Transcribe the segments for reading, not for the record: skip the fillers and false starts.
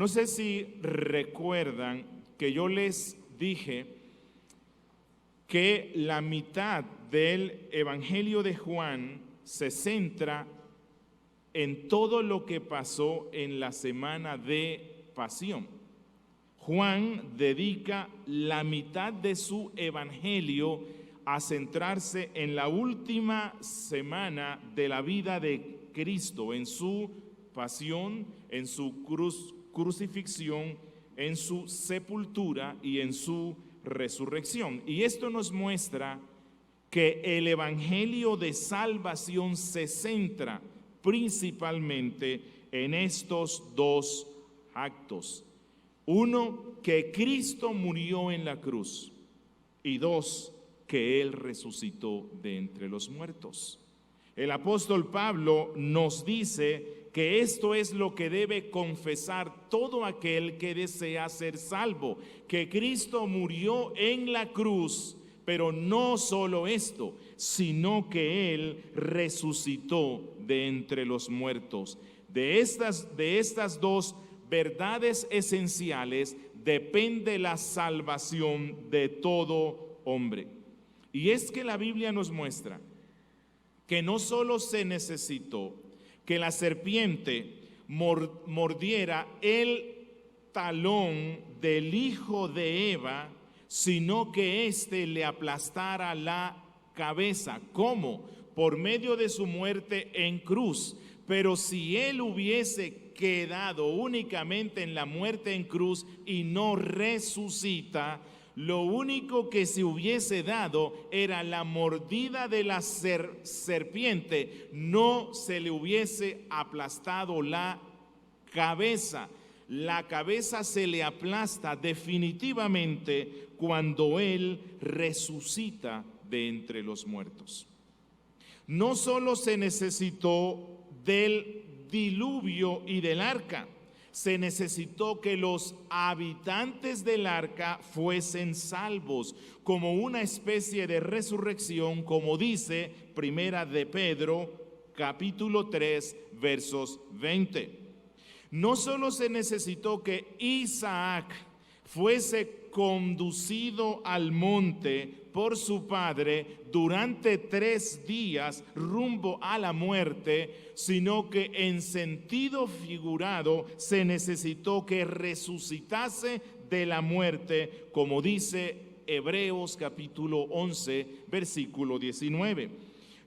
No sé si recuerdan que yo les dije que la mitad del Evangelio de Juan se centra en todo lo que pasó en la semana de Pasión. Juan dedica la mitad de su Evangelio a centrarse en la última semana de la vida de Cristo, en su pasión, en su crucifixión, en su sepultura y en su resurrección. Y esto nos muestra que el Evangelio de salvación se centra principalmente en estos dos actos. Uno, que Cristo murió en la cruz, y dos, que Él resucitó de entre los muertos. El apóstol Pablo nos dice que esto es lo que debe confesar todo aquel que desea ser salvo, que Cristo murió en la cruz, pero no solo esto, sino que Él resucitó de entre los muertos. De estas dos verdades esenciales depende la salvación de todo hombre. Y es que la Biblia nos muestra que no solo se necesitó que la serpiente mordiera el talón del hijo de Eva, sino que éste le aplastara la cabeza. ¿Cómo? Por medio de su muerte en cruz. Pero si él hubiese quedado únicamente en la muerte en cruz y no resucita, lo único que se hubiese dado era la mordida de la serpiente, no se le hubiese aplastado la cabeza. La cabeza se le aplasta definitivamente cuando Él resucita de entre los muertos. No solo se necesitó del diluvio y del arca, se necesitó que los habitantes del arca fuesen salvos, como una especie de resurrección, como dice Primera de Pedro, capítulo 3, versos 20. No solo se necesitó que Isaac fuese conducido al monte por su padre durante 3 días rumbo a la muerte, sino que en sentido figurado se necesitó que resucitase de la muerte, como dice Hebreos capítulo 11, versículo 19.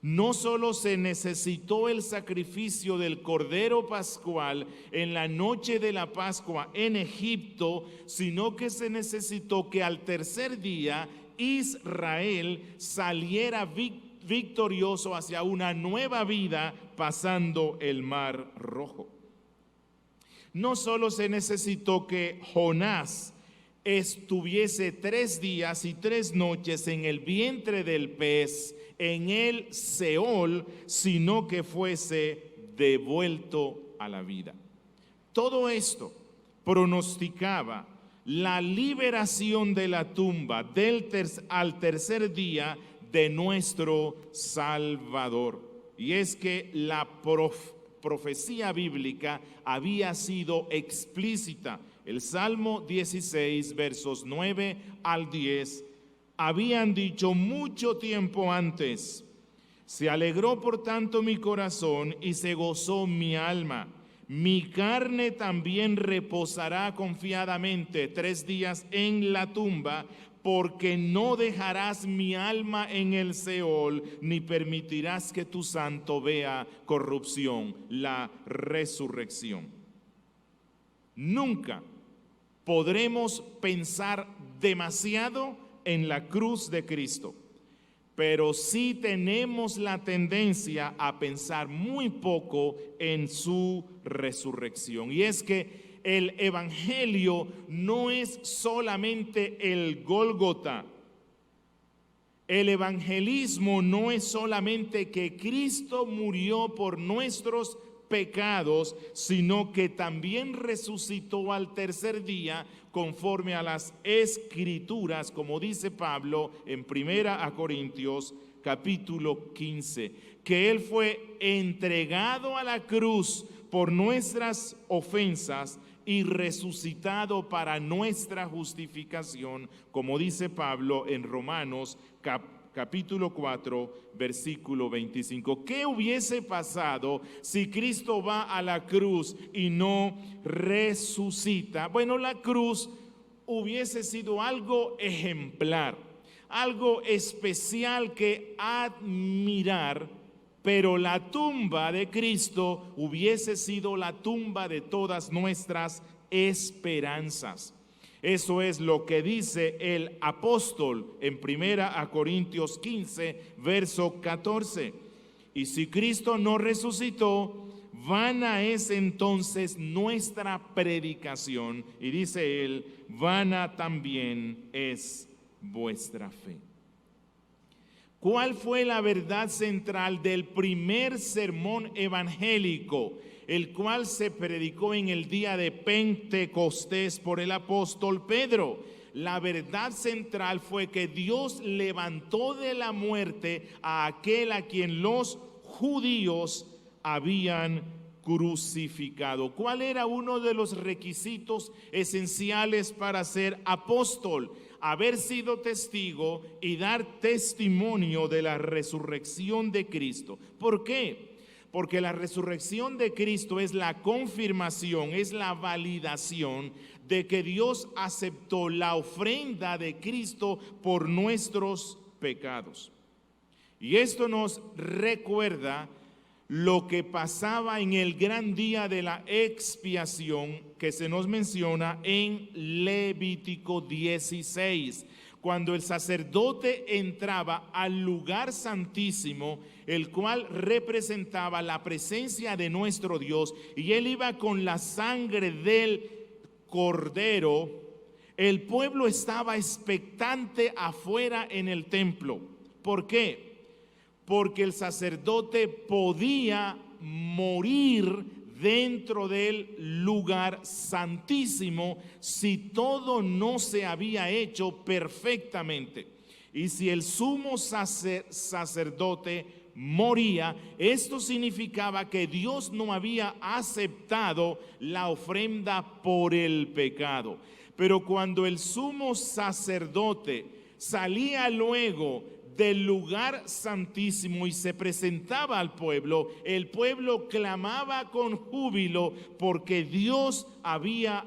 No solo se necesitó el sacrificio del Cordero Pascual en la noche de la Pascua en Egipto, sino que se necesitó que al tercer día Israel saliera victorioso hacia una nueva vida pasando el Mar Rojo. No solo se necesitó que Jonás estuviese 3 días y 3 noches en el vientre del pez, en el Seol, sino que fuese devuelto a la vida. Todo esto pronosticaba la liberación de la tumba al tercer día de nuestro Salvador. Y es que la profecía bíblica había sido explícita. El Salmo 16, versos 9 al 10, habían dicho mucho tiempo antes: se alegró por tanto mi corazón y se gozó mi alma. Mi carne también reposará confiadamente 3 días en la tumba, porque no dejarás mi alma en el Seol, ni permitirás que tu santo vea corrupción, la resurrección. Nunca podremos pensar demasiado en la cruz de Cristo, pero sí tenemos la tendencia a pensar muy poco en su resurrección. Y es que el Evangelio no es solamente el Gólgota. El evangelismo no es solamente que Cristo murió por nuestros pecados, sino que también resucitó al tercer día conforme a las Escrituras, como dice Pablo en 1 Corintios capítulo 15, que Él fue entregado a la cruz por nuestras ofensas y resucitado para nuestra justificación, como dice Pablo en Romanos capítulo 4, versículo 25. ¿Qué hubiese pasado si Cristo va a la cruz y no resucita? Bueno, la cruz hubiese sido algo ejemplar, algo especial que admirar, pero la tumba de Cristo hubiese sido la tumba de todas nuestras esperanzas. Eso es lo que dice el apóstol en 1 Corintios 15, verso 14. Y si Cristo no resucitó, vana es entonces nuestra predicación. Y dice él, vana también es vuestra fe. ¿Cuál fue la verdad central del primer sermón evangélico, el cual se predicó en el día de Pentecostés por el apóstol Pedro? La verdad central fue que Dios levantó de la muerte a aquel a quien los judíos habían crucificado. ¿Cuál era uno de los requisitos esenciales para ser apóstol? Haber sido testigo y dar testimonio de la resurrección de Cristo. ¿Por qué? Porque la resurrección de Cristo es la confirmación, es la validación de que Dios aceptó la ofrenda de Cristo por nuestros pecados. Y esto nos recuerda lo que pasaba en el gran día de la expiación que se nos menciona en Levítico 16, cuando el sacerdote entraba al lugar santísimo, el cual representaba la presencia de nuestro Dios, y él iba con la sangre del cordero. El pueblo estaba expectante afuera en el templo. ¿Por qué? Porque el sacerdote podía morir dentro del lugar santísimo si todo no se había hecho perfectamente. Y si el sumo sacerdote moría, esto significaba que Dios no había aceptado la ofrenda por el pecado. Pero cuando el sumo sacerdote salía luego del lugar santísimo y se presentaba al pueblo, el pueblo clamaba con júbilo porque Dios había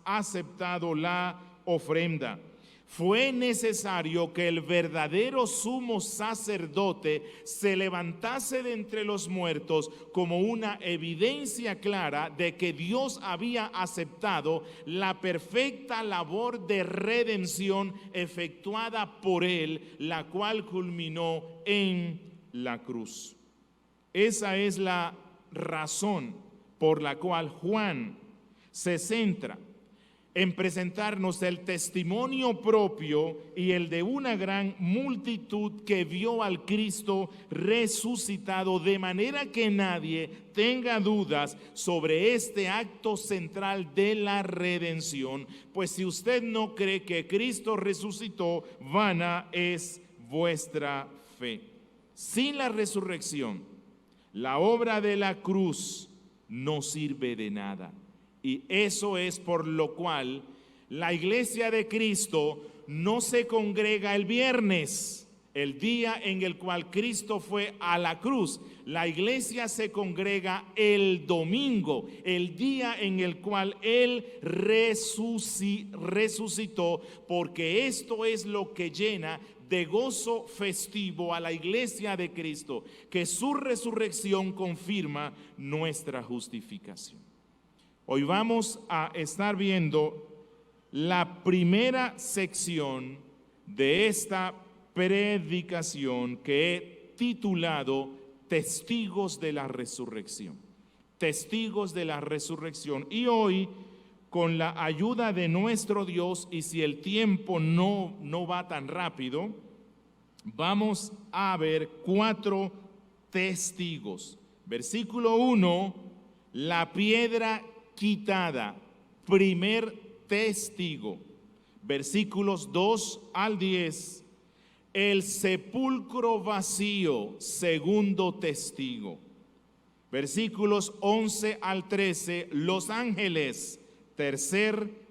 aceptado la ofrenda. Fue necesario que el verdadero sumo sacerdote se levantase de entre los muertos como una evidencia clara de que Dios había aceptado la perfecta labor de redención efectuada por él, la cual culminó en la cruz. Esa es la razón por la cual Juan se centra en presentarnos el testimonio propio y el de una gran multitud que vio al Cristo resucitado, de manera que nadie tenga dudas sobre este acto central de la redención. Pues si usted no cree que Cristo resucitó, vana es vuestra fe. Sin la resurrección, la obra de la cruz no sirve de nada. Y eso es por lo cual la iglesia de Cristo no se congrega el viernes, el día en el cual Cristo fue a la cruz. La iglesia se congrega el domingo, el día en el cual Él resucitó, porque esto es lo que llena de gozo festivo a la iglesia de Cristo, que su resurrección confirma nuestra justificación. Hoy vamos a estar viendo la primera sección de esta predicación que he titulado Testigos de la Resurrección. Testigos de la Resurrección. Y hoy, con la ayuda de nuestro Dios, y si el tiempo no va tan rápido, vamos a ver 4 testigos. Versículo 1, la piedra quitada, primer testigo. Versículos 2 al 10, el sepulcro vacío, segundo testigo. Versículos 11 al 13, los ángeles, tercer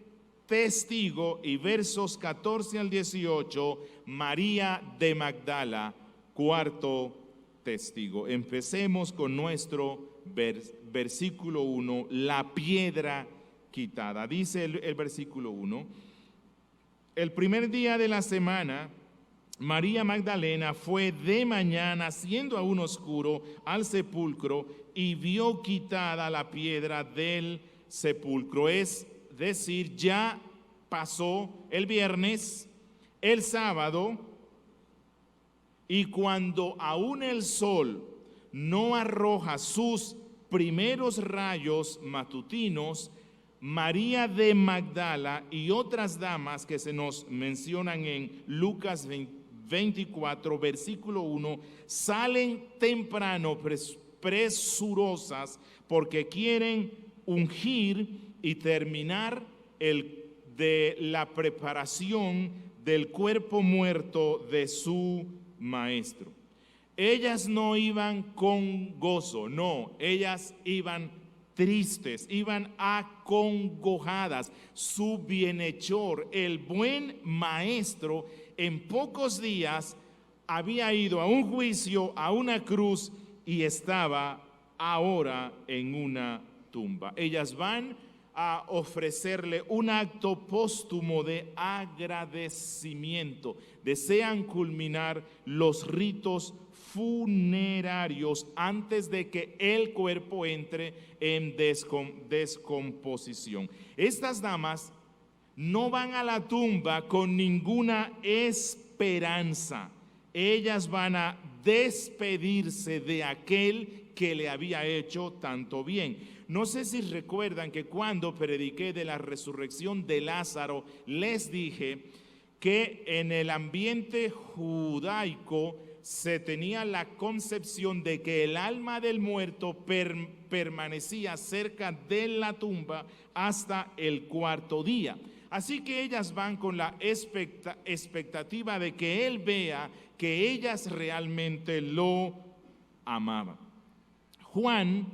testigo, y versos 14 al 18, María de Magdala, cuarto testigo. Empecemos con nuestro versículo 1, la piedra quitada. Dice el versículo 1, el primer día de la semana, María Magdalena fue de mañana, siendo aún oscuro, al sepulcro y vio quitada la piedra del sepulcro. Es decir, ya pasó el viernes, el sábado, y cuando aún el sol no arroja sus primeros rayos matutinos, María de Magdala y otras damas que se nos mencionan en Lucas 24, versículo 1, salen temprano, presurosas, porque quieren ungir y terminar de la preparación del cuerpo muerto de su maestro. Ellas no iban con gozo, no, ellas iban tristes, iban acongojadas. Su bienhechor, el buen maestro, en pocos días había ido a un juicio, a una cruz, y estaba ahora en una tumba. Ellas van a ofrecerle un acto póstumo de agradecimiento. Desean culminar los ritos funerarios antes de que el cuerpo entre en descomposición. Estas damas no van a la tumba con ninguna esperanza. Ellas van a despedirse de aquel que le había hecho tanto bien. No sé si recuerdan que cuando prediqué de la resurrección de Lázaro, les dije que en el ambiente judaico se tenía la concepción de que el alma del muerto permanecía cerca de la tumba hasta el cuarto día. Así que ellas van con la expectativa de que él vea que ellas realmente lo amaban. Juan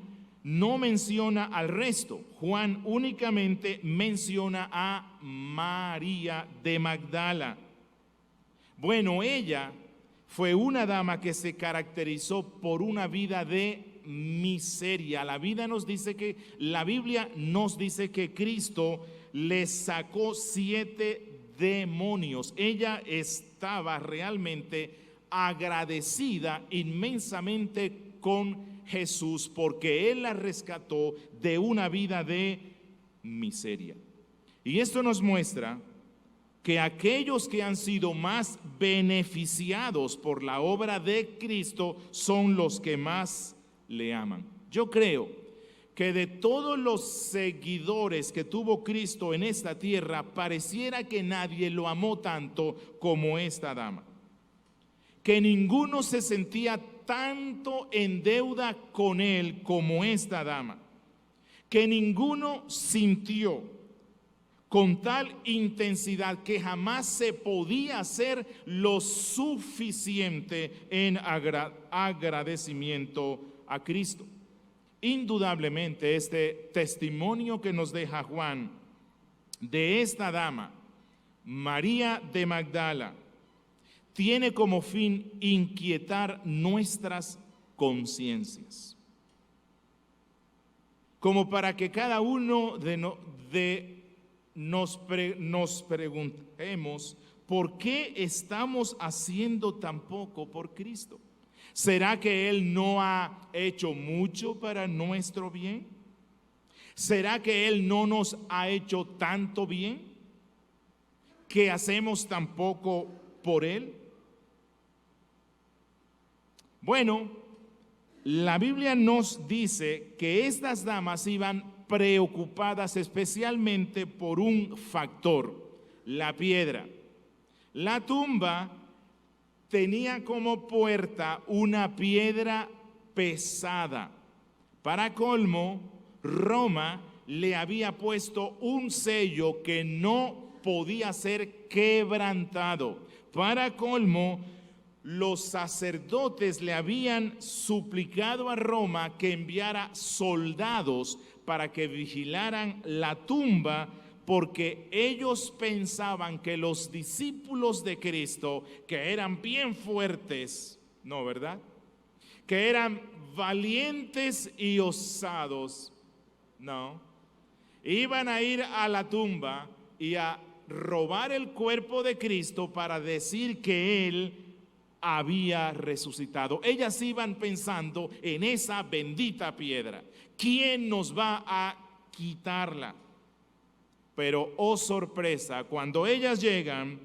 no menciona al resto. Juan únicamente menciona a María de Magdala. Bueno, ella fue una dama que se caracterizó por una vida de miseria. La Biblia nos dice que Cristo le sacó 7 demonios. Ella estaba realmente agradecida inmensamente con Jesús porque Él la rescató de una vida de miseria. Y esto nos muestra que aquellos que han sido más beneficiados por la obra de Cristo son los que más le aman. Yo creo que de todos los seguidores que tuvo Cristo en esta tierra, pareciera que nadie lo amó tanto como esta dama. Que ninguno se sentía tanto en deuda con él como esta dama. Que ninguno sintió con tal intensidad que jamás se podía hacer lo suficiente en agradecimiento a Cristo. Indudablemente este testimonio que nos deja Juan de esta dama, María de Magdala, tiene como fin inquietar nuestras conciencias, como para que cada uno nos preguntemos por qué estamos haciendo tan poco por Cristo. ¿Será que Él no ha hecho mucho para nuestro bien? ¿Será que Él no nos ha hecho tanto bien que hacemos tan poco por Él? Bueno, la Biblia nos dice que estas damas iban preocupadas especialmente por un factor, la piedra. La tumba tenía como puerta una piedra pesada. Para colmo, Roma le había puesto un sello que no podía ser quebrantado. Para colmo, los sacerdotes le habían suplicado a Roma que enviara soldados para que vigilaran la tumba, porque ellos pensaban que los discípulos de Cristo, que eran bien fuertes, ¿no, verdad?, que eran valientes y osados, no, iban a ir a la tumba y a robar el cuerpo de Cristo para decir que Él había resucitado. Ellas iban pensando en esa bendita piedra. ¿Quién nos va a quitarla? Pero, oh sorpresa, cuando ellas llegan,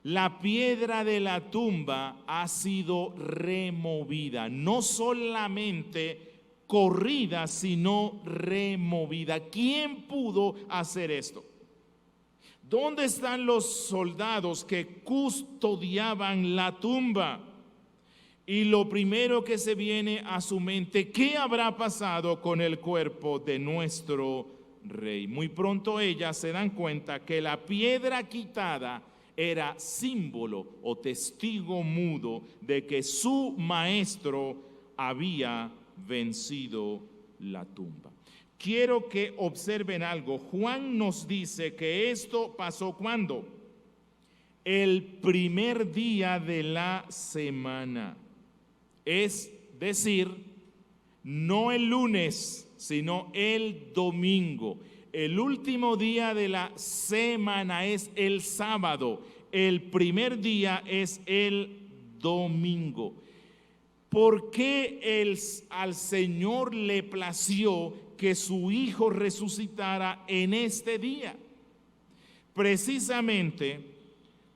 la piedra de la tumba ha sido removida. No solamente corrida, sino removida. ¿Quién pudo hacer esto? ¿Dónde están los soldados que custodiaban la tumba? Y lo primero que se viene a su mente, ¿qué habrá pasado con el cuerpo de nuestro rey? Muy pronto ellas se dan cuenta que la piedra quitada era símbolo o testigo mudo de que su maestro había vencido la tumba. Quiero que observen algo. Juan nos dice que esto pasó ¿cuándo? El primer día de la semana. Es decir, no el lunes, sino el domingo. El último día de la semana es el sábado. El primer día es el domingo. ¿Por qué al Señor le plació que su Hijo resucitara en este día? Precisamente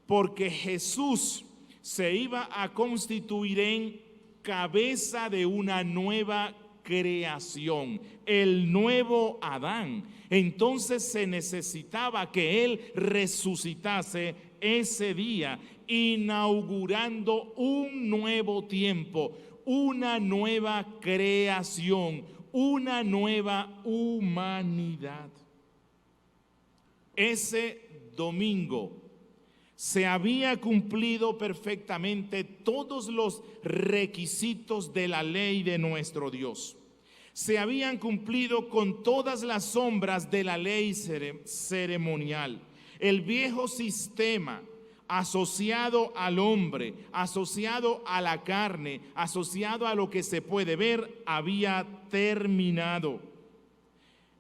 porque Jesús se iba a constituir en cabeza de una nueva creación, el nuevo Adán. Entonces se necesitaba que Él resucitase ese día, inaugurando un nuevo tiempo, una nueva creación, una nueva humanidad. Ese domingo se había cumplido perfectamente todos los requisitos de la ley de nuestro Dios. Se habían cumplido con todas las sombras de la ley ceremonial. El viejo sistema asociado al hombre, asociado a la carne, asociado a lo que se puede ver, había terminado.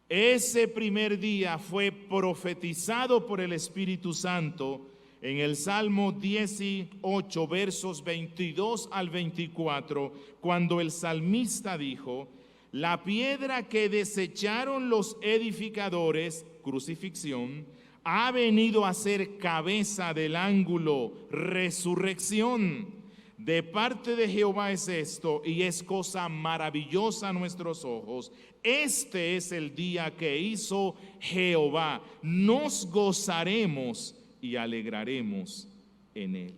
Ese primer día fue profetizado por el Espíritu Santo en el Salmo 18, versos 22 al 24, cuando el salmista dijo: la piedra que desecharon los edificadores, crucifixión, ha venido a ser cabeza del ángulo, resurrección. De parte de Jehová es esto, y es cosa maravillosa a nuestros ojos. Este es el día que hizo Jehová. Nos gozaremos y alegraremos en él.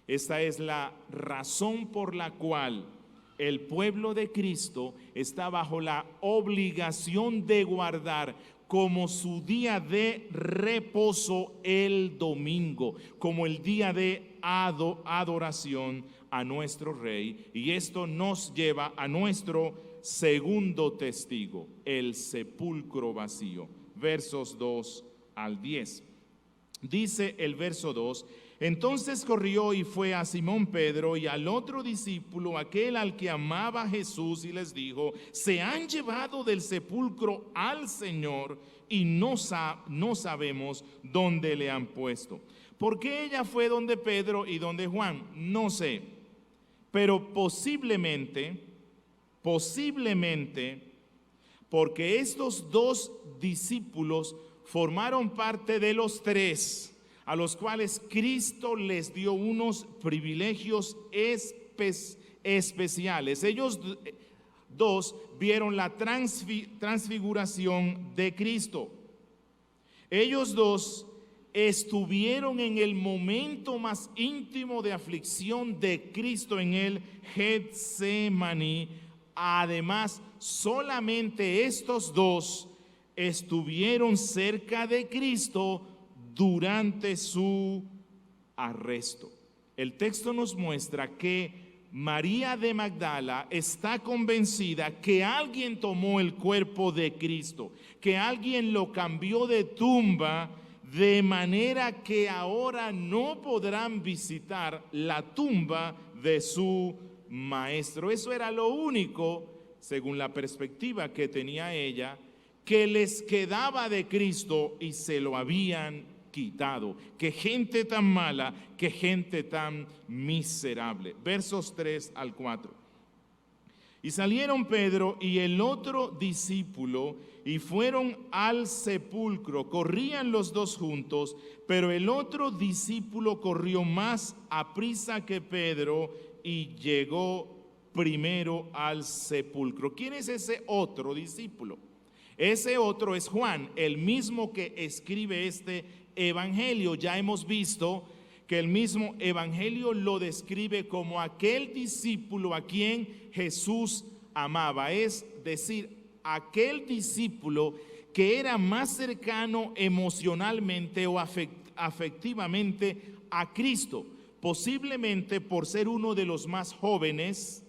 Esta es la razón por la cual el pueblo de Cristo está bajo la obligación de guardar como su día de reposo el domingo, como el día de adoración a nuestro Rey. Y esto nos lleva a nuestro segundo testigo, el sepulcro vacío, versos 2 al 10. Dice el verso 2: entonces corrió y fue a Simón Pedro y al otro discípulo, aquel al que amaba Jesús, y les dijo: se han llevado del sepulcro al Señor y no sabemos dónde le han puesto. ¿Por qué ella fue donde Pedro y donde Juan? No sé, pero posiblemente, porque estos dos discípulos formaron parte de los tres a los cuales Cristo les dio unos privilegios especiales. Ellos dos vieron la transfiguración de Cristo. Ellos dos estuvieron en el momento más íntimo de aflicción de Cristo en el Getsemaní. Además, solamente estos dos estuvieron cerca de Cristo durante su arresto. el texto nos muestra que María de Magdala está convencida que alguien tomó el cuerpo de Cristo, que alguien lo cambió de tumba, de manera que ahora no podrán visitar la tumba de su maestro. Eso era lo único, según la perspectiva que tenía ella, que les quedaba de Cristo y se lo habían quitado. Qué gente tan mala, qué gente tan miserable. Versos 3 al 4. Y salieron Pedro y el otro discípulo y fueron al sepulcro. Corrían los dos juntos, pero el otro discípulo corrió más aprisa que Pedro y llegó primero al sepulcro. ¿Quién es ese otro discípulo? Ese otro es Juan, el mismo que escribe este evangelio. Ya hemos visto que el mismo evangelio lo describe como aquel discípulo a quien Jesús amaba, es decir, aquel discípulo que era más cercano emocionalmente o afectivamente a Cristo, posiblemente por ser uno de los más jóvenes.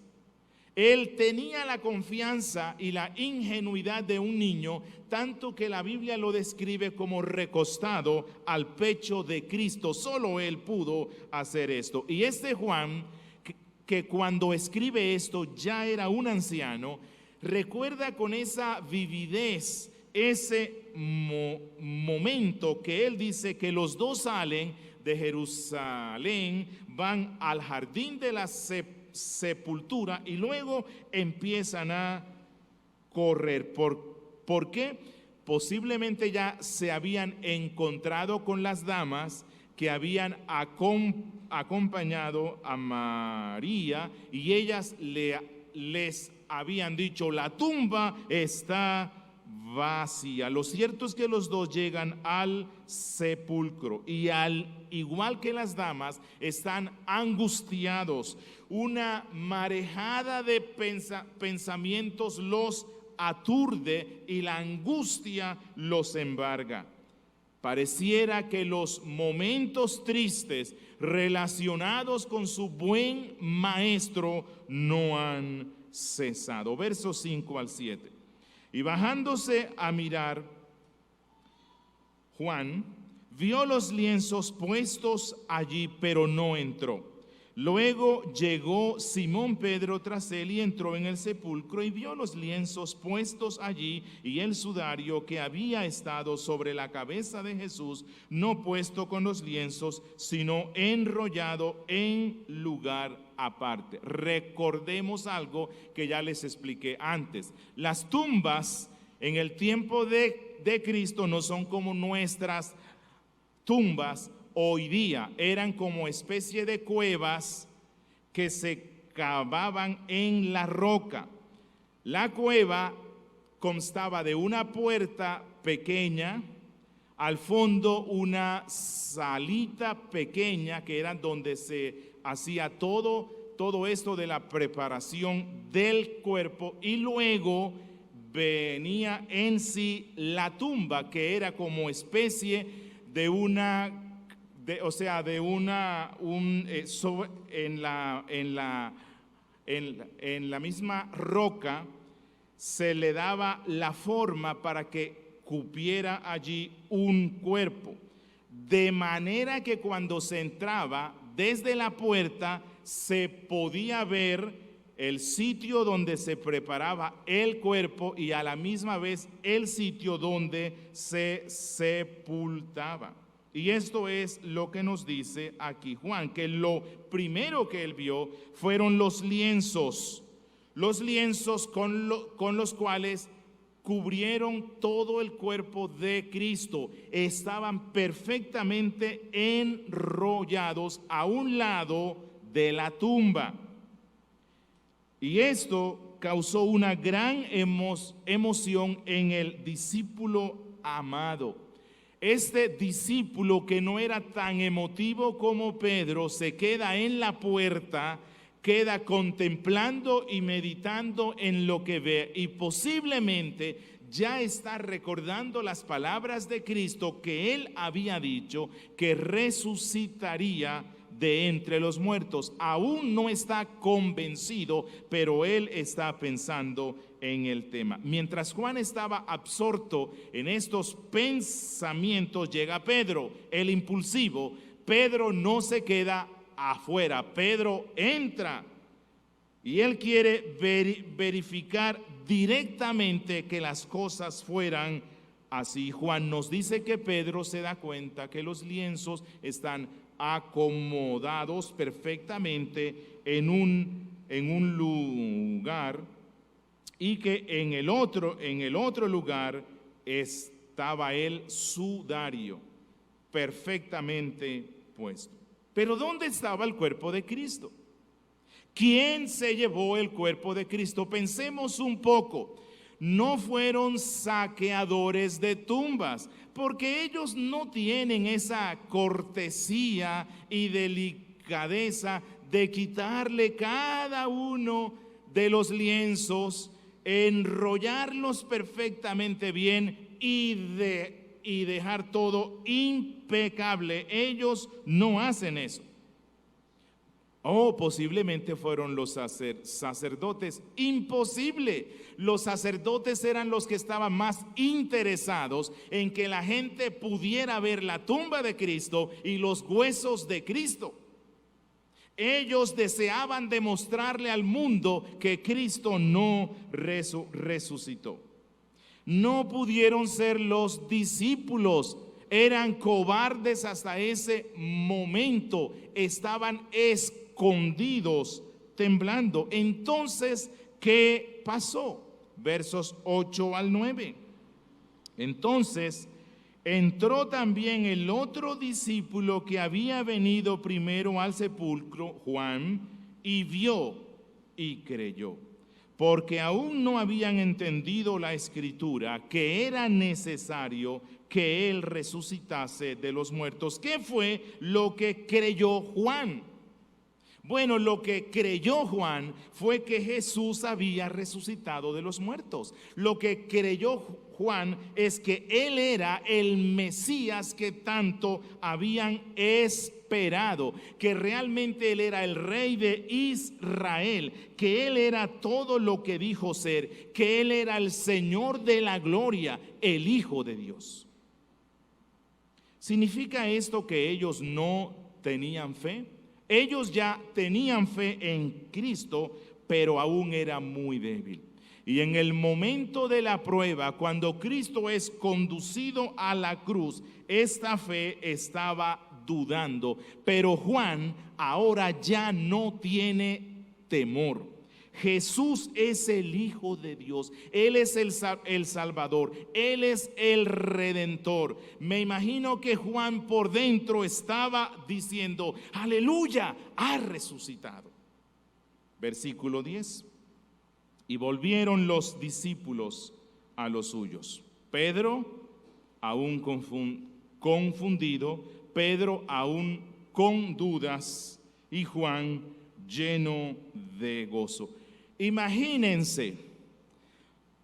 Él tenía la confianza y la ingenuidad de un niño, tanto que la Biblia lo describe como recostado al pecho de Cristo. Solo él pudo hacer esto. Y este Juan, que cuando escribe esto ya era un anciano, recuerda con esa vividez ese momento que él dice que los dos salen de Jerusalén, van al jardín de la sepultura y luego empiezan a correr. ¿Por qué? Posiblemente ya se habían encontrado con las damas que habían acompañado a María y ellas les habían dicho: la tumba está vacía. Lo cierto es que los dos llegan al sepulcro y al igual que las damas están angustiados. Una marejada de pensamientos los aturde y la angustia los embarga. Pareciera que los momentos tristes relacionados con su buen maestro no han cesado. Versos 5 al 7. Y bajándose a mirar, Juan vio los lienzos puestos allí, pero no entró. Luego llegó Simón Pedro tras él y entró en el sepulcro y vio los lienzos puestos allí y el sudario que había estado sobre la cabeza de Jesús, no puesto con los lienzos, sino enrollado en lugar aparte. Recordemos algo que ya les expliqué antes. Las tumbas en el tiempo de Cristo no son como nuestras tumbas hoy día, eran como especie de cuevas que se cavaban en la roca. La cueva constaba de una puerta pequeña, al fondo una salita pequeña que era donde se hacía todo esto de la preparación del cuerpo, y luego venía en sí la tumba, que era como especie de una en la misma roca se le daba la forma para que cupiera allí un cuerpo, de manera que cuando se entraba desde la puerta se podía ver el sitio donde se preparaba el cuerpo y a la misma vez el sitio donde se sepultaba. Y esto es lo que nos dice aquí Juan, que lo primero que él vio fueron los lienzos con los cuales cubrieron todo el cuerpo de Cristo. Estaban perfectamente enrollados a un lado de la tumba. Y esto causó una gran emoción en el discípulo amado. Este discípulo, que no era tan emotivo como Pedro, se queda en la puerta, queda contemplando y meditando en lo que ve, y posiblemente ya está recordando las palabras de Cristo que él había dicho, que resucitaría de entre los muertos. Aún no está convencido, pero él está pensando en el tema. Mientras Juan estaba absorto en estos pensamientos, llega Pedro, el impulsivo. Pedro no se queda afuera, Pedro entra y él quiere verificar directamente que las cosas fueran así. Juan nos dice que Pedro se da cuenta que los lienzos están acomodados perfectamente en un lugar, y que en el otro lugar estaba el sudario perfectamente puesto. Pero ¿dónde estaba el cuerpo de Cristo? ¿Quién se llevó el cuerpo de Cristo? Pensemos un poco. No fueron saqueadores de tumbas, porque ellos no tienen esa cortesía y delicadeza de quitarle cada uno de los lienzos, enrollarlos perfectamente bien y dejar todo impecable. Ellos no hacen eso. Posiblemente fueron los sacerdotes. Imposible. Los sacerdotes eran los que estaban más interesados en que la gente pudiera ver la tumba de Cristo y los huesos de Cristo. Ellos deseaban demostrarle al mundo que Cristo no resucitó. No pudieron ser los discípulos. Eran cobardes hasta ese momento. Estaban escondidos, temblando. Entonces, ¿qué pasó? Versos 8 al 9. Entonces, entró también el otro discípulo que había venido primero al sepulcro, Juan, y vio y creyó, porque aún no habían entendido la escritura, que era necesario que él resucitase de los muertos. ¿Qué fue lo que creyó Juan? Bueno, lo que creyó Juan fue que Jesús había resucitado de los muertos. Lo que creyó Juan es que él era el Mesías que tanto habían esperado, que realmente él era el rey de Israel, que él era todo lo que dijo ser, que él era el Señor de la gloria, el Hijo de Dios. ¿Significa esto que ellos no tenían fe? Ellos ya tenían fe en Cristo, pero aún era muy débil. Y en el momento de la prueba, cuando Cristo es conducido a la cruz, esta fe estaba dudando. Pero Juan ahora ya no tiene temor. Jesús es el Hijo de Dios, Él es el Salvador, Él es el Redentor. Me imagino que Juan por dentro estaba diciendo, aleluya, ha resucitado. Versículo 10. Y volvieron los discípulos a los suyos. Pedro aún confundido, Pedro aún con dudas, y Juan lleno de gozo. Imagínense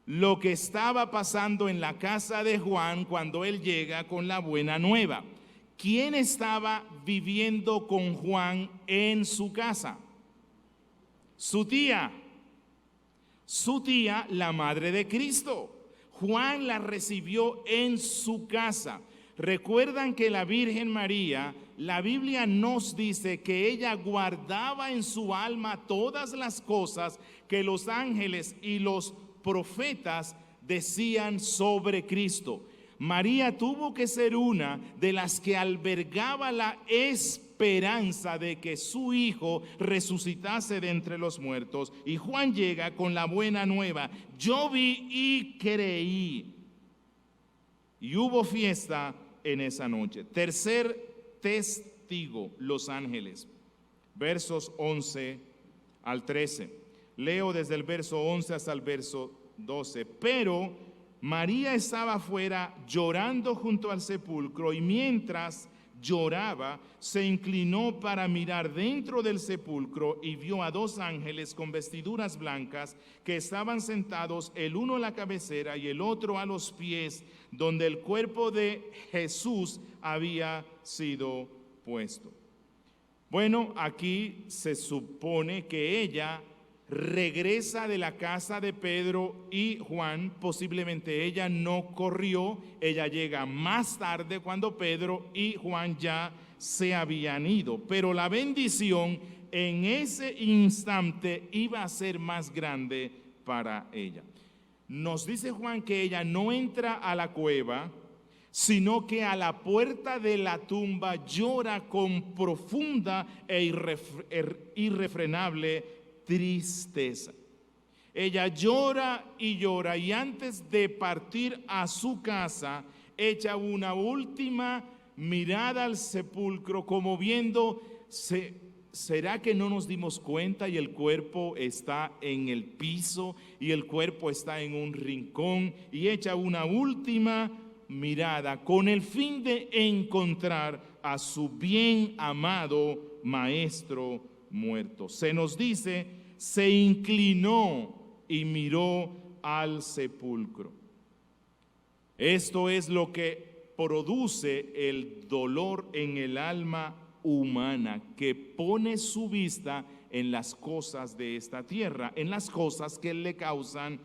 lo que estaba pasando en la casa de Juan cuando él llega con la buena nueva. ¿Quién estaba viviendo con Juan en su casa? Su tía, la madre de Cristo. Juan la recibió en su casa. Recuerdan que la Virgen María, la Biblia nos dice que ella guardaba en su alma todas las cosas que los ángeles y los profetas decían sobre Cristo. María tuvo que ser una de las que albergaba la esperanza de que su hijo resucitase de entre los muertos. Y Juan llega con la buena nueva. Yo vi y creí. Y hubo fiesta en esa noche. Tercer testigo, los ángeles. Versos 11 al 13. Leo desde el verso 11 hasta el verso 12. Pero María estaba afuera llorando junto al sepulcro, y mientras lloraba, se inclinó para mirar dentro del sepulcro y vio a dos ángeles con vestiduras blancas que estaban sentados, el uno a la cabecera y el otro a los pies, donde el cuerpo de Jesús había sido puesto. Bueno, aquí se supone que ella regresa de la casa de Pedro y Juan. Posiblemente ella no corrió, ella llega más tarde cuando Pedro y Juan ya se habían ido, pero la bendición en ese instante iba a ser más grande para ella. Nos dice Juan que ella no entra a la cueva, sino que a la puerta de la tumba llora con profunda e irrefrenable tristeza. Ella llora, y antes de partir a su casa, echa una última mirada al sepulcro, como viendo, ¿será que no nos dimos cuenta y el cuerpo está en el piso y el cuerpo está en un rincón? Y echa una última mirada con el fin de encontrar a su bien amado maestro muerto. Se nos dice, se inclinó y miró al sepulcro. Esto es lo que produce el dolor en el alma humana, que pone su vista en las cosas de esta tierra, en las cosas que le causan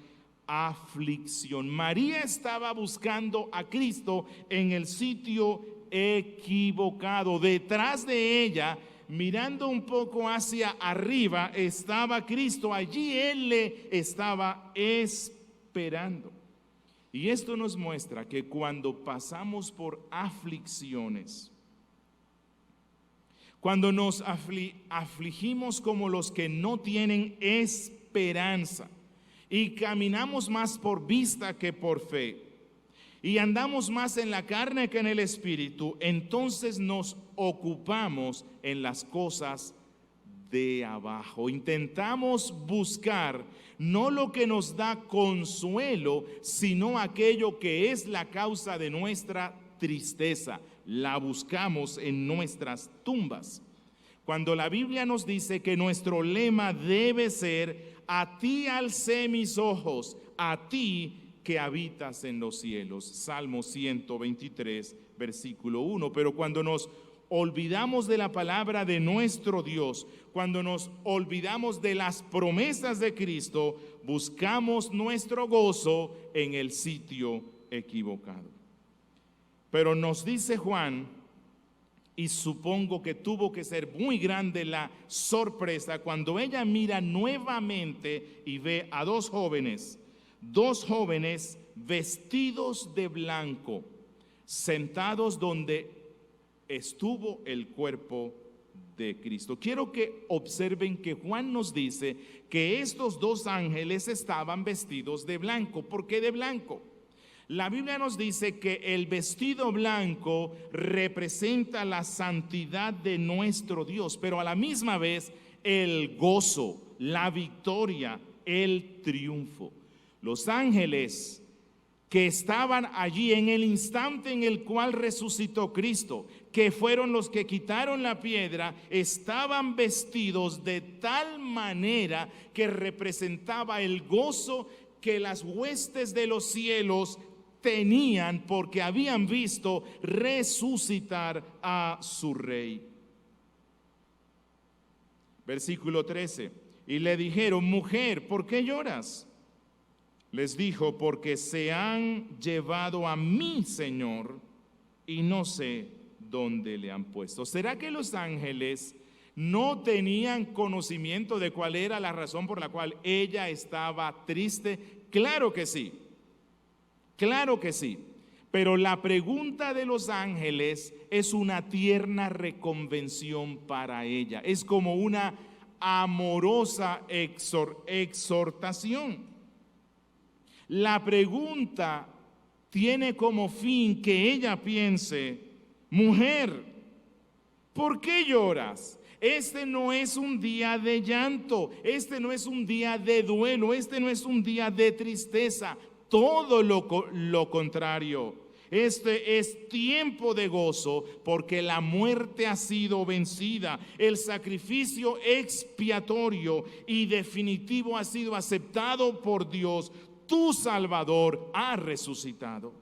aflicción. María estaba buscando a Cristo en el sitio equivocado. Detrás de ella, mirando un poco hacia arriba, estaba Cristo. Allí Él le estaba esperando. Y esto nos muestra que cuando pasamos por aflicciones, cuando nos afligimos como los que no tienen esperanza, y caminamos más por vista que por fe, y andamos más en la carne que en el espíritu, entonces nos ocupamos en las cosas de abajo. Intentamos buscar no lo que nos da consuelo, sino aquello que es la causa de nuestra tristeza. La buscamos en nuestras tumbas. Cuando la Biblia nos dice que nuestro lema debe ser: a ti alcé mis ojos, a ti que habitas en los cielos. Salmo 123, versículo 1. Pero cuando nos olvidamos de la palabra de nuestro Dios, cuando nos olvidamos de las promesas de Cristo, buscamos nuestro gozo en el sitio equivocado. Pero nos dice Juan, y supongo que tuvo que ser muy grande la sorpresa cuando ella mira nuevamente y ve a dos jóvenes vestidos de blanco, sentados donde estuvo el cuerpo de Cristo. Quiero que observen que Juan nos dice que estos dos ángeles estaban vestidos de blanco. ¿Por qué de blanco? La Biblia nos dice que el vestido blanco representa la santidad de nuestro Dios, pero a la misma vez el gozo, la victoria, el triunfo. Los ángeles que estaban allí en el instante en el cual resucitó Cristo, que fueron los que quitaron la piedra, estaban vestidos de tal manera que representaba el gozo que las huestes de los cielos tenían porque habían visto resucitar a su rey. Versículo 13. Y le dijeron: mujer, ¿por qué lloras? Les dijo: porque se han llevado a mi Señor y no sé dónde le han puesto. ¿Será que los ángeles no tenían conocimiento de cuál era la razón por la cual ella estaba triste? Claro que sí. Claro que sí, pero la pregunta de los ángeles es una tierna reconvención para ella. Es como una amorosa exhortación. La pregunta tiene como fin que ella piense: mujer, ¿por qué lloras? Este no es un día de llanto, este no es un día de duelo, este no es un día de tristeza. Todo lo contrario, este es tiempo de gozo porque la muerte ha sido vencida, el sacrificio expiatorio y definitivo ha sido aceptado por Dios, tu Salvador ha resucitado.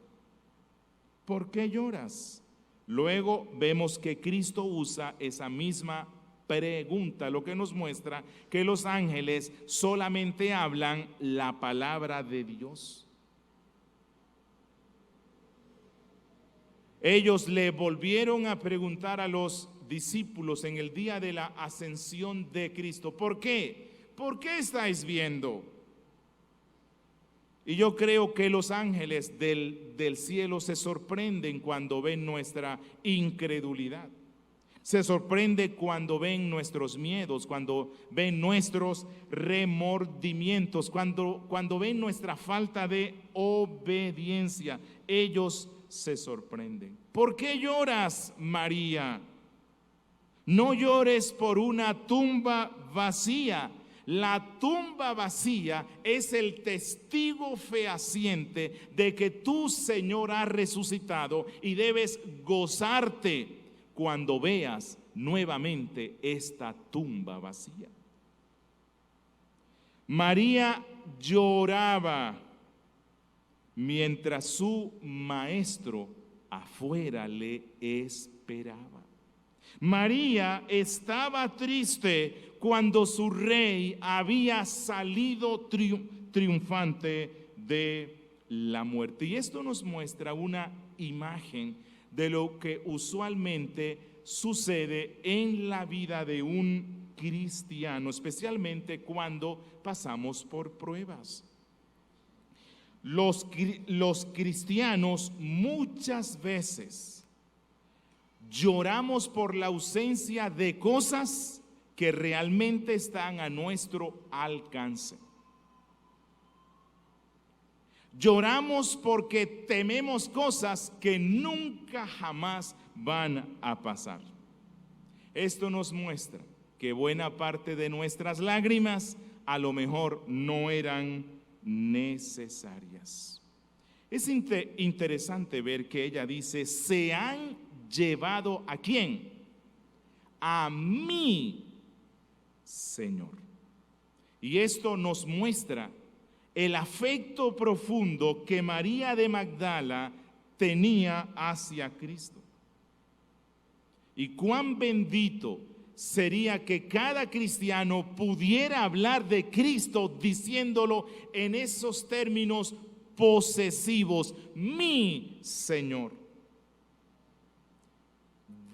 ¿Por qué lloras? Luego vemos que Cristo usa esa misma pregunta, lo que nos muestra que los ángeles solamente hablan la palabra de Dios. Ellos le volvieron a preguntar a los discípulos en el día de la ascensión de Cristo: ¿por qué? ¿Por qué estáis viendo? Y yo creo que los ángeles del cielo se sorprenden cuando ven nuestra incredulidad. Se sorprende cuando ven nuestros miedos, cuando ven nuestros remordimientos, cuando ven nuestra falta de obediencia. Ellos se sorprenden. ¿Por qué lloras, María? No llores por una tumba vacía. La tumba vacía es el testigo fehaciente de que tu Señor ha resucitado, y debes gozarte cuando veas nuevamente esta tumba vacía. María lloraba mientras su maestro afuera le esperaba. María estaba triste cuando su rey había salido triunfante de la muerte. Y esto nos muestra una imagen de lo que usualmente sucede en la vida de un cristiano, especialmente cuando pasamos por pruebas. Los cristianos muchas veces lloramos por la ausencia de cosas que realmente están a nuestro alcance. Lloramos porque tememos cosas que nunca jamás van a pasar. Esto nos muestra que buena parte de nuestras lágrimas a lo mejor no eran necesarias. Es interesante ver que ella dice: se han llevado ¿a quién? A mi Señor. Y esto nos muestra el afecto profundo que María de Magdala tenía hacia Cristo. Y cuán bendito sería que cada cristiano pudiera hablar de Cristo diciéndolo en esos términos posesivos: mi Señor.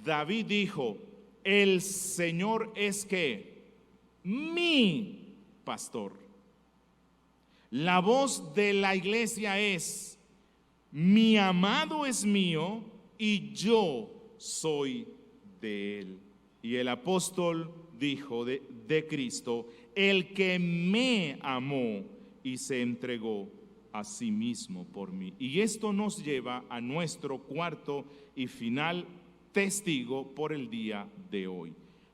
David dijo: el Señor es ¿qué? Mi pastor. La voz de la iglesia es: mi amado es mío y yo soy de él. Y el apóstol dijo de Cristo: el que me amó y se entregó a sí mismo por mí. Y esto nos lleva a nuestro cuarto y final testigo por el día de hoy: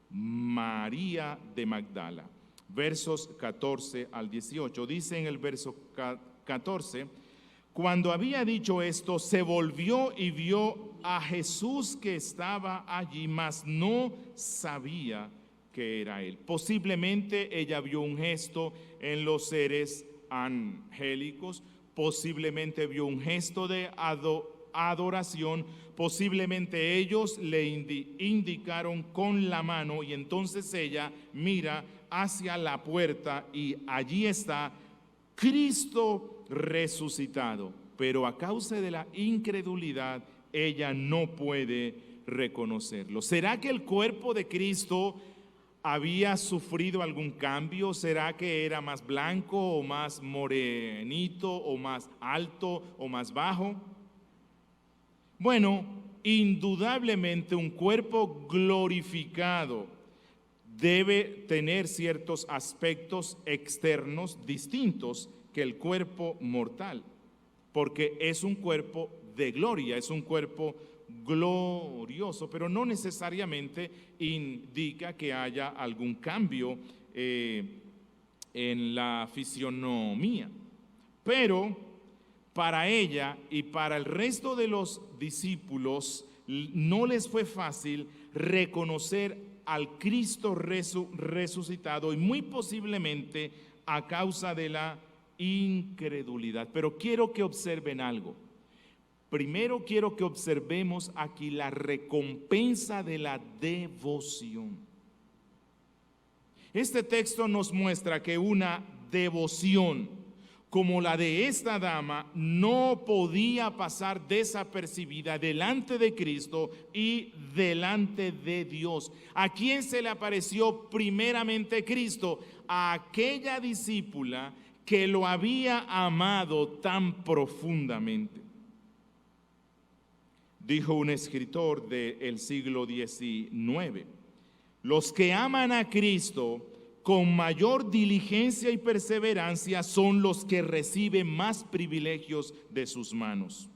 María de Magdala. Versos 14 al 18. Dice en el verso 14: cuando había dicho esto, se volvió y vio a Jesús que estaba allí, mas no sabía que era él. Posiblemente ella vio un gesto en los seres angélicos, posiblemente vio un gesto de adoración, posiblemente ellos le indicaron con la mano, y entonces ella mira hacia la puerta y allí está Cristo resucitado. Pero a causa de la incredulidad, ella no puede reconocerlo. ¿Será que el cuerpo de Cristo había sufrido algún cambio? ¿Será que era más blanco o más morenito o más alto o más bajo? Bueno, indudablemente un cuerpo glorificado debe tener ciertos aspectos externos distintos que el cuerpo mortal, porque es un cuerpo de gloria, es un cuerpo glorioso, pero no necesariamente indica que haya algún cambio en la fisionomía. Pero para ella y para el resto de los discípulos no les fue fácil reconocer al Cristo resucitado, y muy posiblemente a causa de la incredulidad. Pero quiero que observen algo. Primero quiero que observemos aquí la recompensa de la devoción. Este texto nos muestra que una devoción como la de esta dama no podía pasar desapercibida delante de Cristo y delante de Dios. ¿A quién se le apareció primeramente Cristo? A aquella discípula que lo había amado tan profundamente. Dijo un escritor del siglo XIX: los que aman a Cristo con mayor diligencia y perseverancia son los que reciben más privilegios de sus manos.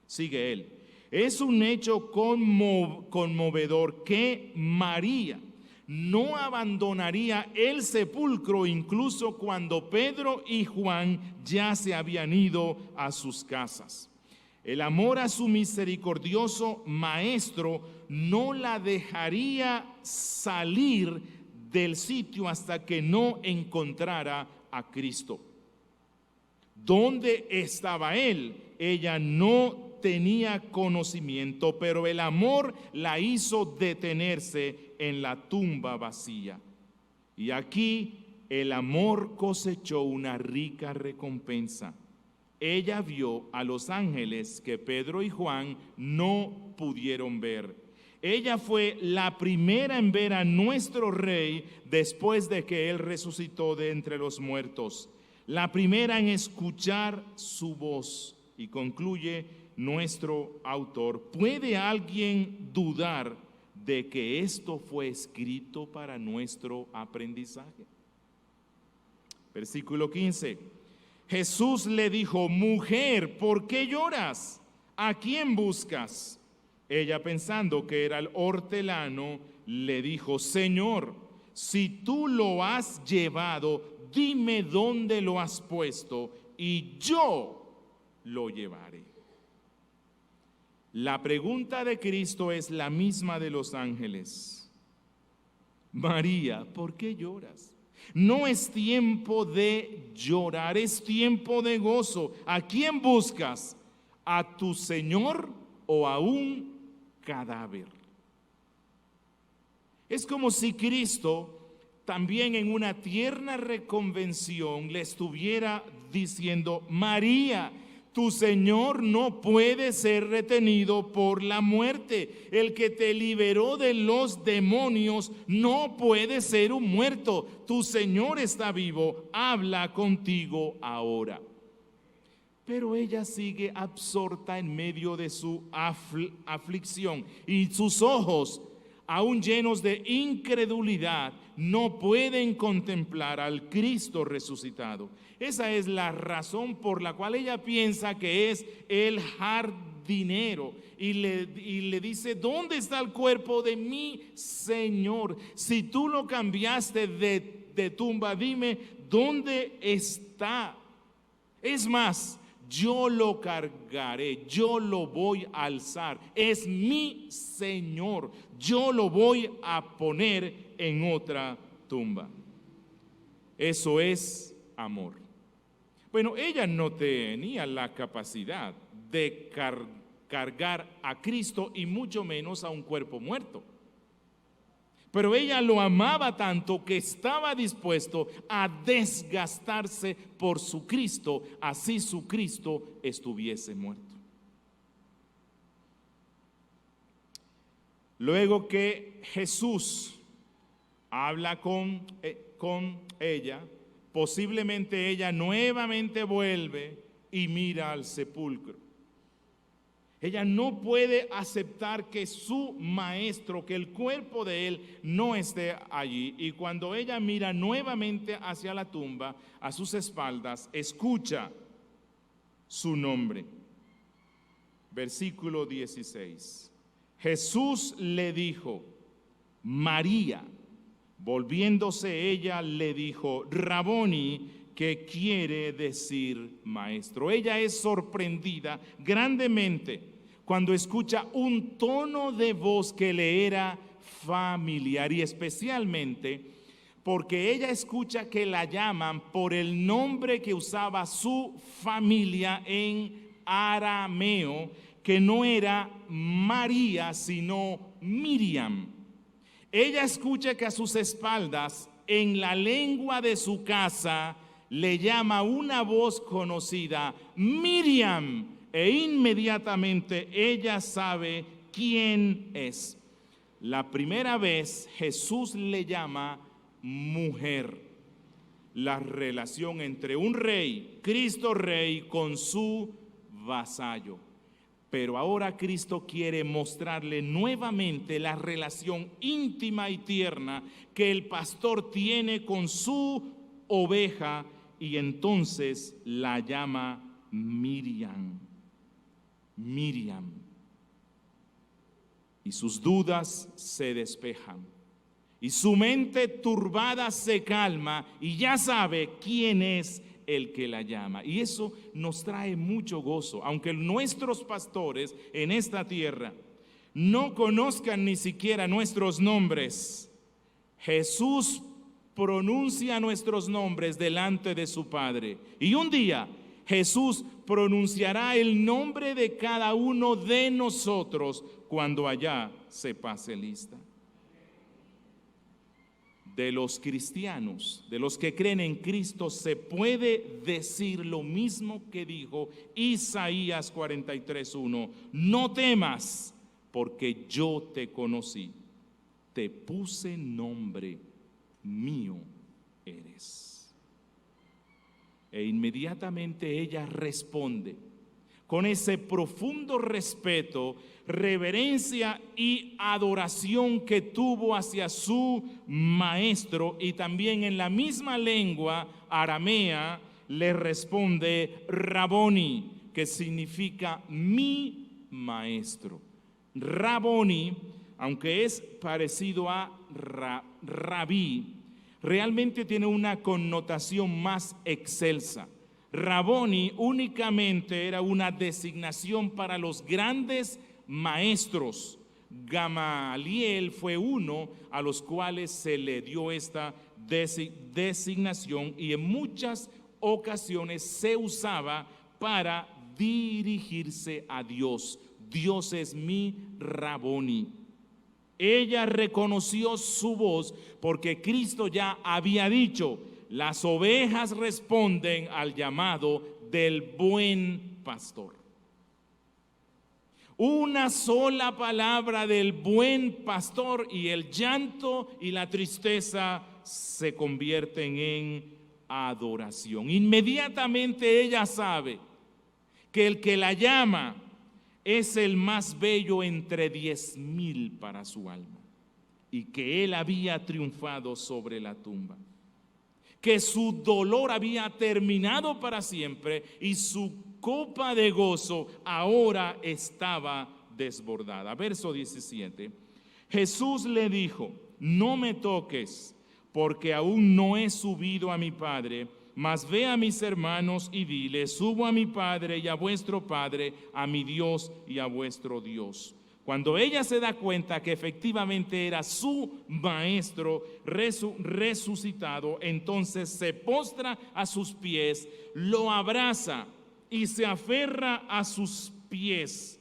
Sigue él: es un hecho conmovedor que María no abandonaría el sepulcro incluso cuando Pedro y Juan ya se habían ido a sus casas. El amor a su misericordioso Maestro no la dejaría salir del sitio hasta que no encontrara a Cristo. ¿Dónde estaba él? Ella no tenía conocimiento, pero el amor la hizo detenerse en la tumba vacía. Y aquí el amor cosechó una rica recompensa. Ella vio a los ángeles que Pedro y Juan no pudieron ver. Ella fue la primera en ver a nuestro Rey después de que Él resucitó de entre los muertos. La primera en escuchar su voz. Y concluye nuestro autor: ¿puede alguien dudar de que esto fue escrito para nuestro aprendizaje? Versículo 15. Jesús le dijo: mujer, ¿por qué lloras? ¿A quién buscas? Ella, pensando que era el hortelano, le dijo: Señor, si tú lo has llevado, dime dónde lo has puesto y yo lo llevaré. La pregunta de Cristo es la misma de los ángeles. María, ¿por qué lloras? No es tiempo de llorar, es tiempo de gozo. ¿A quién buscas? ¿A tu Señor o a un cadáver? Es como si Cristo también en una tierna reconvención le estuviera diciendo: María, tu Señor no puede ser retenido por la muerte. El que te liberó de los demonios no puede ser un muerto. Tu Señor está vivo, habla contigo ahora. Pero ella sigue absorta en medio de su aflicción y sus ojos, aún llenos de incredulidad, no pueden contemplar al Cristo resucitado. Esa es la razón por la cual ella piensa que es el jardinero y le dice: ¿dónde está el cuerpo de mi Señor? Si tú lo cambiaste de tumba, dime dónde está. Es más, yo lo cargaré, yo lo voy a alzar. Es mi Señor, yo lo voy a poner en otra tumba. Eso es amor. Bueno, ella no tenía la capacidad de cargar a Cristo y mucho menos a un cuerpo muerto. Pero ella lo amaba tanto que estaba dispuesto a desgastarse por su Cristo, así su Cristo estuviese muerto. Luego que Jesús habla con ella, posiblemente ella nuevamente vuelve y mira al sepulcro. Ella no puede aceptar que su maestro, que el cuerpo de él no esté allí. Y cuando ella mira nuevamente hacia la tumba, a sus espaldas, escucha su nombre. Versículo 16. Jesús le dijo: María. Volviéndose ella le dijo: Raboni, que quiere decir maestro. Ella es sorprendida grandemente cuando escucha un tono de voz que le era familiar, y especialmente porque ella escucha que la llaman por el nombre que usaba su familia en arameo, que no era María, sino Miriam. Ella escucha que a sus espaldas en la lengua de su casa, le llama una voz conocida, Miriam, e inmediatamente ella sabe quién es. La primera vez Jesús le llama mujer. La relación entre un rey, Cristo Rey, con su vasallo. Pero ahora Cristo quiere mostrarle nuevamente la relación íntima y tierna que el pastor tiene con su oveja, y entonces la llama Miriam. Miriam. Y sus dudas se despejan. Y su mente turbada se calma y ya sabe quién es el que la llama. Y eso nos trae mucho gozo. Aunque nuestros pastores en esta tierra no conozcan ni siquiera nuestros nombres, Jesús pronuncia nuestros nombres delante de su Padre. Y un día Jesús pronunciará el nombre de cada uno de nosotros cuando allá se pase lista. De los cristianos, de los que creen en Cristo, se puede decir lo mismo que dijo Isaías 43:1. No temas, porque yo te conocí, te puse nombre, mío eres. E inmediatamente ella responde con ese profundo respeto, reverencia y adoración que tuvo hacia su maestro, y también en la misma lengua aramea le responde Raboni, que significa mi maestro. Raboni, aunque es parecido a rabí, realmente tiene una connotación más excelsa. Raboni únicamente era una designación para los grandes maestros. Gamaliel fue uno a los cuales se le dio esta designación, y en muchas ocasiones se usaba para dirigirse a Dios. Dios es mi Raboni. Ella reconoció su voz porque Cristo ya había dicho: las ovejas responden al llamado del buen pastor. Una sola palabra del buen pastor y el llanto y la tristeza se convierten en adoración. Inmediatamente ella sabe que el que la llama es el más bello entre 10,000 para su alma, y que él había triunfado sobre la tumba, que su dolor había terminado para siempre y su copa de gozo ahora estaba desbordada. Verso 17. Jesús le dijo: no me toques, porque aún no he subido a mi Padre, mas ve a mis hermanos y dile: subo a mi Padre y a vuestro Padre, a mi Dios y a vuestro Dios. Cuando ella se da cuenta que efectivamente era su maestro resucitado, entonces se postra a sus pies, lo abraza y se aferra a sus pies,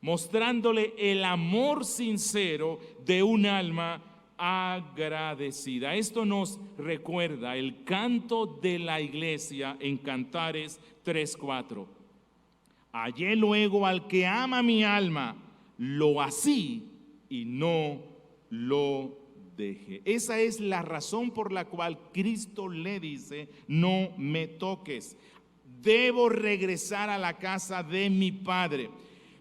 mostrándole el amor sincero de un alma agradecida. Esto nos recuerda el canto de la iglesia en Cantares 3:4. Hallé luego al que ama mi alma, lo así y no lo deje. Esa es la razón por la cual Cristo le dice: no me toques, debo regresar a la casa de mi Padre.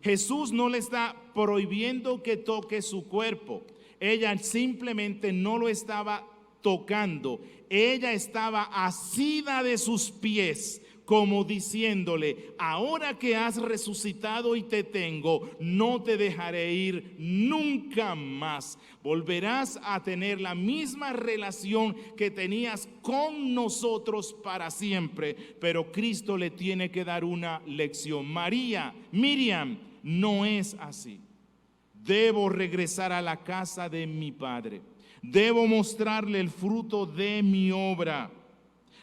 Jesús no le está prohibiendo que toque su cuerpo. Ella simplemente no lo estaba tocando. Ella estaba asida de sus pies, como diciéndole: ahora que has resucitado y te tengo, no te dejaré ir nunca más. Volverás a tener la misma relación que tenías con nosotros para siempre. Pero Cristo le tiene que dar una lección. Miriam, no es así. Debo regresar a la casa de mi Padre. Debo mostrarle el fruto de mi obra.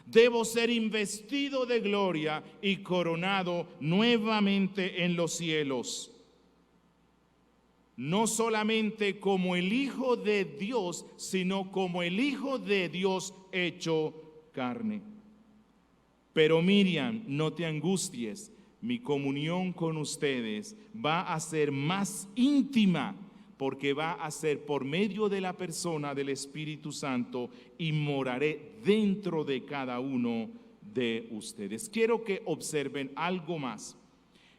Debo ser investido de gloria y coronado nuevamente en los cielos. no solamente como el Hijo de Dios, sino como el Hijo de Dios hecho carne. Pero Miriam, no te angusties, mi comunión con ustedes va a ser más íntima, porque va a ser por medio de la persona del Espíritu Santo y moraré dentro de cada uno de ustedes. Quiero que observen algo más.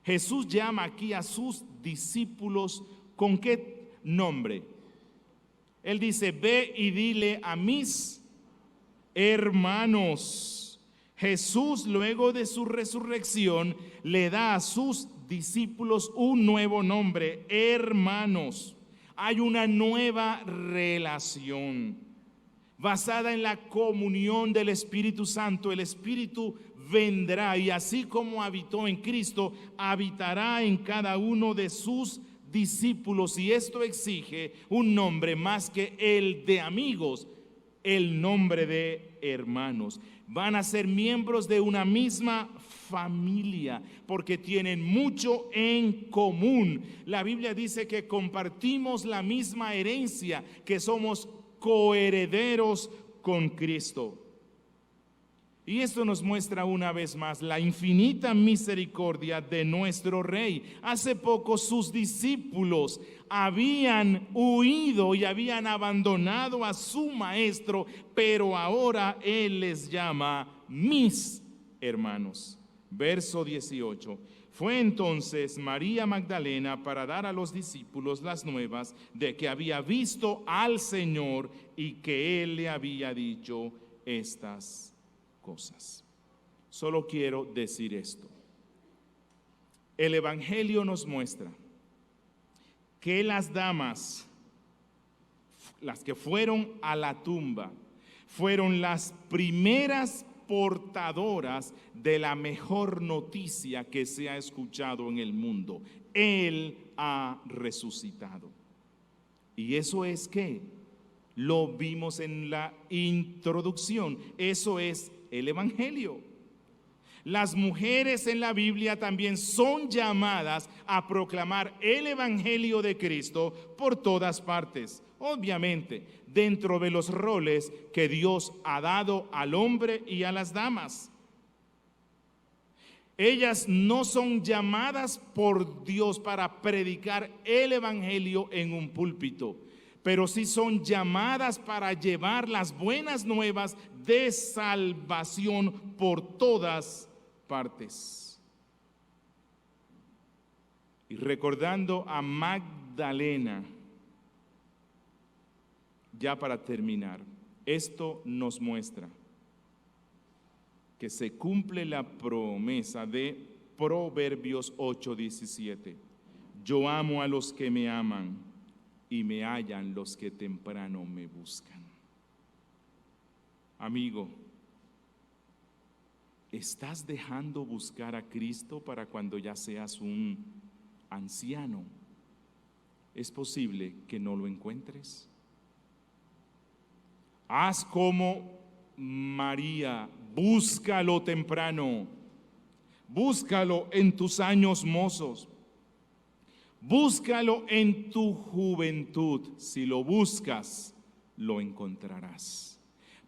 Jesús llama aquí a sus discípulos, ¿con qué nombre? Él dice, ve y dile a mis hermanos. Jesús, luego de su resurrección, le da a sus discípulos un nuevo nombre, hermanos. Hay una nueva relación basada en la comunión del Espíritu Santo. El Espíritu vendrá y así como habitó en Cristo, habitará en cada uno de sus discípulos. Y esto exige un nombre más que el de amigos, el nombre de hermanos. Van a ser miembros de una misma familia porque tienen mucho en común. La Biblia dice que compartimos la misma herencia, que somos coherederos con Cristo. Y esto nos muestra una vez más la infinita misericordia de nuestro Rey. Hace poco sus discípulos habían huido y habían abandonado a su maestro, pero ahora Él les llama mis hermanos. Verso 18. Fue entonces María Magdalena para dar a los discípulos las nuevas de que había visto al Señor y que Él le había dicho estas cosas. Solo quiero decir esto. El Evangelio nos muestra que las damas, las que fueron a la tumba, fueron las primeras portadoras de la mejor noticia que se ha escuchado en el mundo. Él ha resucitado. Y eso es que lo vimos en la introducción. Eso es el Evangelio. Las mujeres en la Biblia también son llamadas a proclamar el Evangelio de Cristo por todas partes. Obviamente, dentro de los roles que Dios ha dado al hombre y a las damas. Ellas no son llamadas por Dios para predicar el Evangelio en un púlpito, pero sí son llamadas para llevar las buenas nuevas de salvación por todas partes. Y recordando a Magdalena, ya para terminar, esto nos muestra que se cumple la promesa de Proverbios 8:17. Yo amo a los que me aman y me hallan los que temprano me buscan. Amigo, ¿estás dejando buscar a Cristo para cuando ya seas un anciano? Es posible que no lo encuentres. Haz como María, búscalo temprano, búscalo en tus años mozos, búscalo en tu juventud. Si lo buscas, lo encontrarás.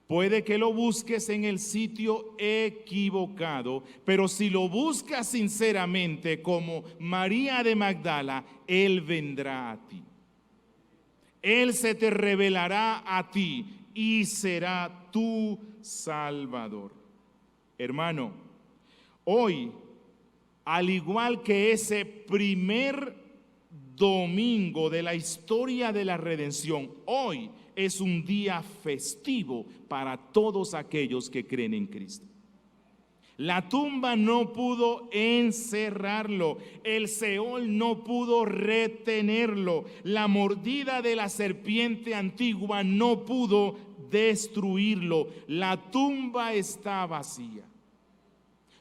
Puede que lo busques en el sitio equivocado, pero si lo buscas sinceramente como María de Magdala, Él vendrá a ti. Él se te revelará a ti y será tu Salvador. Hermano, hoy, al igual que ese primer domingo de la historia de la redención, hoy es un día festivo para todos aquellos que creen en Cristo. La tumba no pudo encerrarlo, el Seol no pudo retenerlo, la mordida de la serpiente antigua no pudo destruirlo. La tumba está vacía.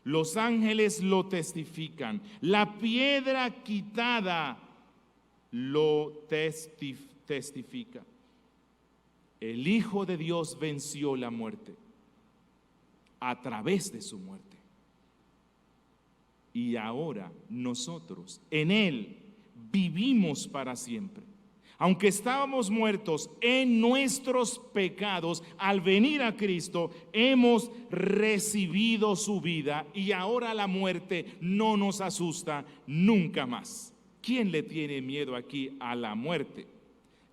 Los ángeles lo testifican, la piedra quitada lo testifica. El Hijo de Dios venció la muerte a través de su muerte. Y ahora nosotros en Él vivimos para siempre. Aunque estábamos muertos en nuestros pecados, al venir a Cristo hemos recibido su vida y ahora la muerte no nos asusta nunca más. ¿Quién le tiene miedo aquí a la muerte?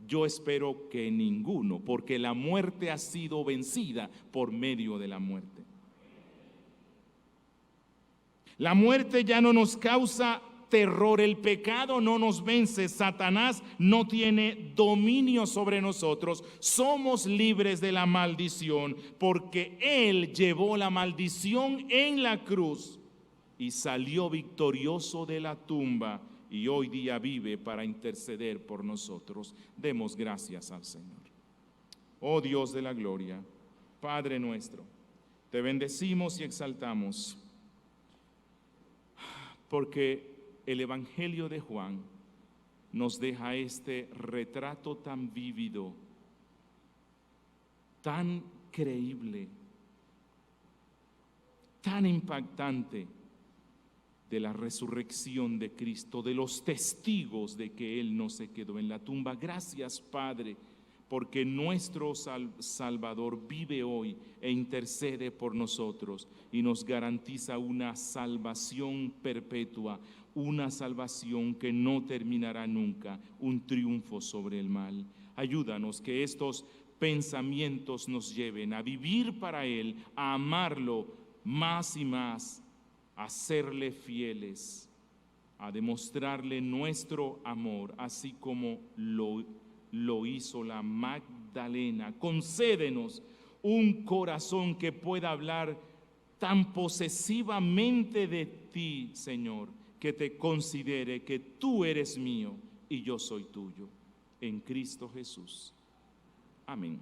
Yo espero que ninguno, porque la muerte ha sido vencida por medio de la muerte. La muerte ya no nos causa terror, el pecado no nos vence, Satanás no tiene dominio sobre nosotros, somos libres de la maldición, porque Él llevó la maldición en la cruz y salió victorioso de la tumba y hoy día vive para interceder por nosotros. Demos gracias al Señor. Oh Dios de la gloria, Padre nuestro, te bendecimos y exaltamos, porque el Evangelio de Juan nos deja este retrato tan vívido, tan creíble, tan impactante de la resurrección de Cristo, de los testigos de que Él no se quedó en la tumba. Gracias, Padre, porque nuestro Salvador vive hoy e intercede por nosotros y nos garantiza una salvación perpetua, una salvación que no terminará nunca, un triunfo sobre el mal. Ayúdanos que estos pensamientos nos lleven a vivir para Él, a amarlo más y más, a serle fieles, a demostrarle nuestro amor, así como lo hizo la Magdalena. Concédenos un corazón que pueda hablar tan posesivamente de ti, Señor, que te considere que tú eres mío y yo soy tuyo. En Cristo Jesús. Amén.